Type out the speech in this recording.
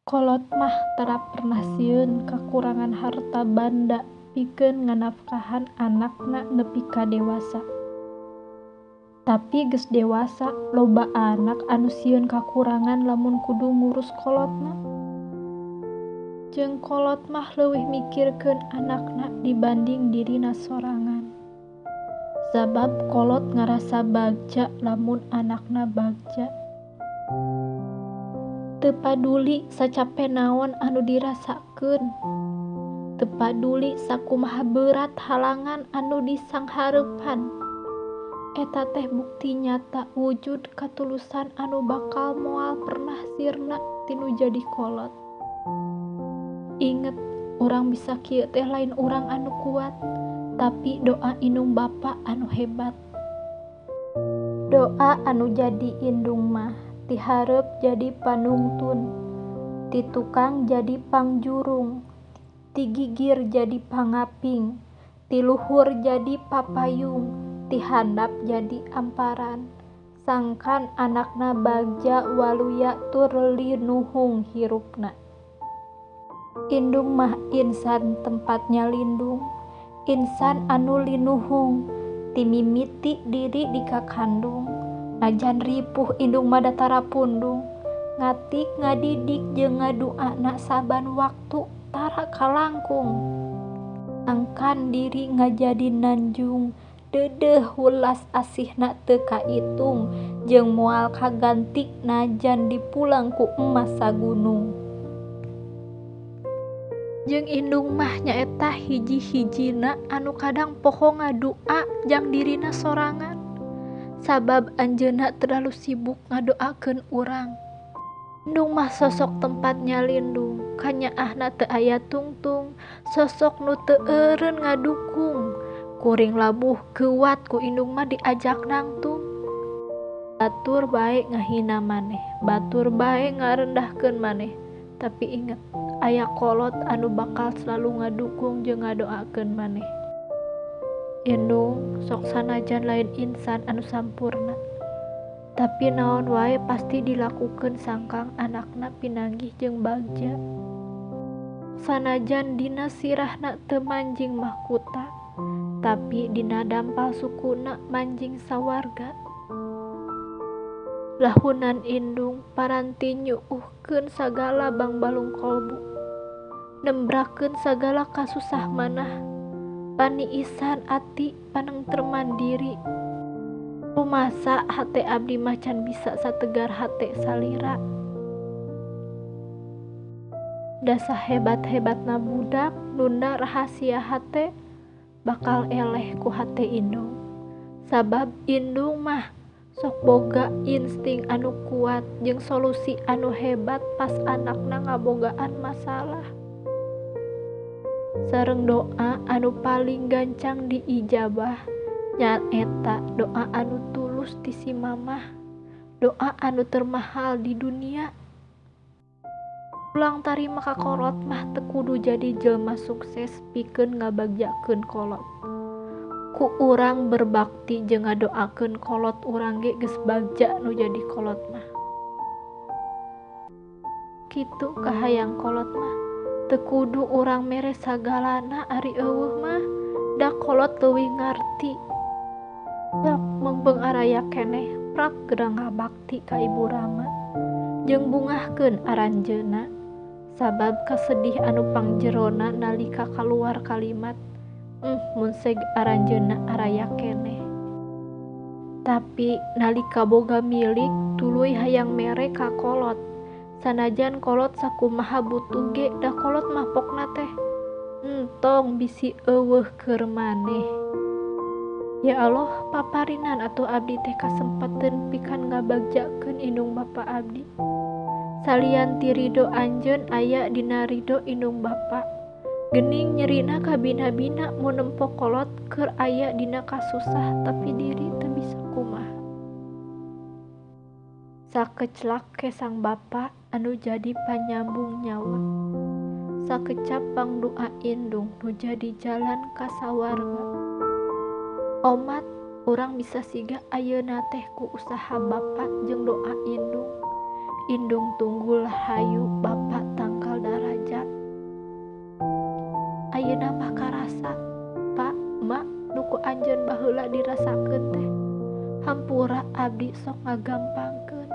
Kolot mah tara pernah sieun kakurangan harta banda pikeun nganafkahan anakna nepi ka dewasa. Tapi geus dewasa loba anak anu sieun kakurangan lamun kudu ngurus kolotna. Jeung kolot mah leuwih mikirkeun anakna dibanding dirina sorangan. Sabab kolot ngarasa bagja lamun anakna bagja. Teu paduli sacape naon anu dirasakeun. Teu paduli sakumaha beurat halangan anu disanghareupan. Eta teh bukti nyata wujud katulusan anu bakal moal pernah sirna tinu jadi kolot. Inget, urang bisa kieu teh lain urang anu kuat, tapi doa indung bapa anu hebat. Doa anu jadi indung mah ti hareup jadi panungtun, ti tukang jadi pangjurung, ti gigir jadi pangaping, ti luhur jadi papayung, ti handap jadi amparan. Sangkan anakna bagja waluya tur linuhung hirupna. Indung mah insan tempatnya lindung, insan anu linuhung, ti mimiti diri di kakandung. Najan ripuh indung mah datara pundung, ngatik ngadidik jeung ngaduana saban waktu tara kalangkung. Angkan diri ngajadi nanjung, deudeuh welas asihna teu kaitung, jeung moal kaganti najan dipulang ku emas sagunung. Jeung indung mah nyaeta hiji-hijina anu kadang poho ngadua jang dirina sorangan. Sabab anjeunna terlalu sibuk ngadoakeun urang. Indung mah sosok tempatnya lindung, kanyaahna teu aya tungtung, sosok nu teu eureun ngadukung. Kuring labuh keuat ku indung mah diajak nangtung. Batur bae ngahina maneh, batur bae ngarendahkeun maneh. Tapi inget, aya kolot anu bakal selalu ngadukung jeung ngadoakeun maneh. Indung sok sanajan lain insan anu sampurna, tapi naon wae pasti dilakukeun sangkang anakna pinanggih jeung bagja. Sanajan dina sirahna teu manjing mahkota, tapi dina dampal sukuna manjing sawarga. Lahunan indung paranti nyuuhkeun sagala bangbalung kolbu, nembrakeun sagala kasusah manah, paniisan ati panengter mandiri. Rumasa hate abdi macan bisa sategar hate salira. Da sahebat-hebatna budak nunda rahasia hate bakal eleh ku hate indung. Sabab indung mah sok boga insting anu kuat jeung solusi anu hebat pas anakna ngabogaan masalah. Sareng doa anu paling gancang diijabah nyaeta doa anu tulus ti si mamah, doa anu termahal di dunia. Ulang tarima ka kolot mah teu kudu jadi jelema sukses pikeun ngabagjakeun kolot. Ku urang berbakti jeung ngadoakeun kolot urang ge geus bagja nu jadi kolot mah. Kitu kahayang kolot mah, teu kudu urang mere sagalana ari eueuh mah, da kolot leuwih ngarti. Sok meungpeung araya keneh prak geura ngabakti ka Ibu Rama, jeung bungahkeun aranjeunna. Sabab kasedih anu pangjerona nalika kaluar kalimat, mun seg aranjeunna araya keneh. Tapi nalika boga milik tuluy hayang mere ka kolot. Sanajan kolot sakumaha butuh ge da kolot mah pokna teh entong bisi eueuh keur maneh. Ya Allah, paparinan atuh abdi teh kasempeteun pikan ngabagjakeun indung bapa abdi. Salian ti ridho anjeun aya dina ridho indung bapa. Geuning nyerina kabina-bina mun nempo kolot keur aya dina kasusah tapi diri teu bisa kumaha. Sakeclak ke sang bapa anu jadi panyambung nyawa. Sakecap pangdoa indung nu jadi jalan ka sawarga. Omat urang bisa siga ayeuna teh ku usaha bapa jeung doa indung. Indung tunggul hayu bapa ayeuna mah karasa Pak Mak nuku anjeun baheula dirasakeun teh hampura abdi sok ngagampangkeun.